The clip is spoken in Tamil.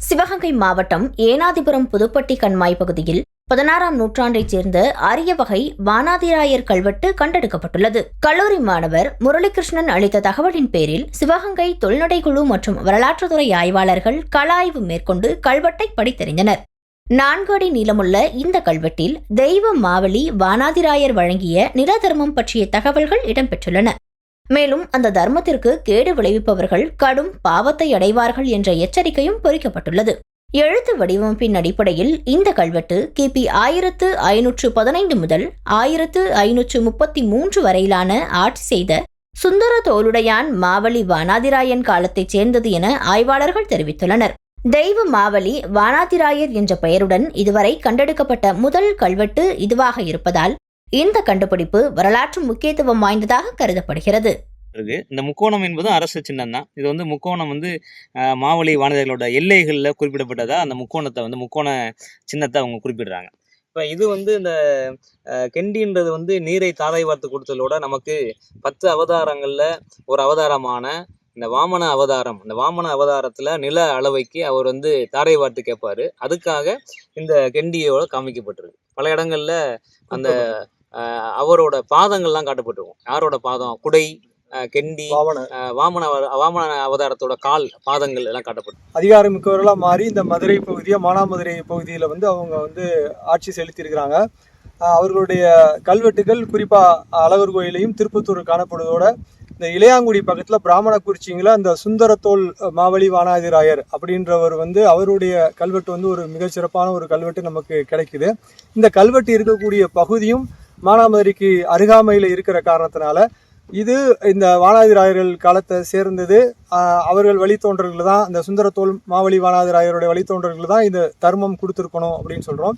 சிவகங்கை மாவட்டம் ஏனாதிபுரம் புதுப்பட்டி கண்மாய் பகுதியில் 16ஆம் நூற்றாண்டைச் சேர்ந்த அரிய வகை வானாதிராயர் கல்வெட்டு கண்டெடுக்கப்பட்டுள்ளது. கல்லூரி மாணவர் முரளிகிருஷ்ணன் அளித்த தகவலின் பேரில் சிவகங்கை தொல்நடை குழு மற்றும் வரலாற்றுத்துறை ஆய்வாளர்கள் கள ஆய்வு மேற்கொண்டு கல்வெட்டை படித்தறிந்தனர். 4 அடி நீளமுள்ள இந்த கல்வெட்டில் தெய்வ மாவலி வானாதிராயர் வழங்கிய நிலதர்மம் பற்றிய தகவல்கள் இடம்பெற்றுள்ளன. மேலும் அந்த தர்மத்திற்கு கேடு விளைவிப்பவர்கள் கடும் பாவத்தை அடைவார்கள் என்ற எச்சரிக்கையும் பொறிக்கப்பட்டுள்ளது. எழுத்து வடிவமைப்பின் அடிப்படையில் இந்த கல்வெட்டு கிபி 1515 முதல் 1533 வரையிலான ஆட்சி செய்த சுந்தர தோளுடையான் மாவலி வானாதிராயன் காலத்தைச் சேர்ந்தது என ஆய்வாளர்கள் தெரிவித்துள்ளனர். தெய்வ மாவலி வானாதிராயர் என்ற பெயருடன் இதுவரை கண்டெடுக்கப்பட்ட முதல் கல்வெட்டு இதுவாக இருப்பதால் இந்த கண்டுபிடிப்பு வரலாற்று முக்கியத்துவம் வாய்ந்ததாக கருதப்படுகிறது. இந்த முக்கோணம் என்பது அரசு சின்னம் தான். இது முக்கோணம் மாவலி வானதிகளோட எல்லைகளில் குறிப்பிடப்பட்டதா அந்த முக்கோண சின்னத்தை அவங்க குறிப்பிடுறாங்க. இப்போ இது இந்த கெண்டின்றது நீரை தாரை வார்த்து கொடுத்தலோட நமக்கு 10 அவதாரங்களில் ஒரு அவதாரமான இந்த வாமன அவதாரம், இந்த வாமன அவதாரத்தில் நில அளவைக்கு அவர் தாரை வார்த்து கேட்பாரு. அதுக்காக இந்த கெண்டியோட காமிக்கப்பட்டிருக்கு. பல இடங்கள்ல அந்த அவரோட பாதங்கள்லாம் காட்டப்பட்டிருக்கும். யாரோட பாதம்? குடை, கெண்டி, வாமன அவதாரத்தோட கால் பாதங்கள் எல்லாம் காட்டப்படும். அதிகாரமிக்கவர்களாக மாறி இந்த மதுரை பகுதியை மானாமதுரை பகுதியில் அவங்க ஆட்சி செலுத்தியிருக்கிறாங்க. அவர்களுடைய கல்வெட்டுகள் குறிப்பாக அழகர் கோயிலையும் திருப்பத்தூர் காணப்படுவதோட இந்த இளையாங்குடி பக்கத்தில் பிராமணக்குறிச்சிங்கில் அந்த சுந்தரத்தோல் மாவலி வானாதிராயர் அப்படின்றவர் அவருடைய கல்வெட்டு ஒரு மிகச்சிறப்பான ஒரு கல்வெட்டு நமக்கு கிடைக்குது. இந்த கல்வெட்டு இருக்கக்கூடிய பகுதியும் மானாமதுரைக்கு அருகாமையில் இருக்கிற காரணத்தினால இது இந்த வானாதிராயர்கள் காலத்தை சேர்ந்தது. அவர்கள் வழித்தோன்றர்கள் தான், இந்த சுந்தரத்தோல் மாவலி வானாதிராயருடைய வழித்தோன்றர்கள் தான் இந்த தர்மம் கொடுத்துருக்கணும் அப்படின்னு சொல்கிறோம்.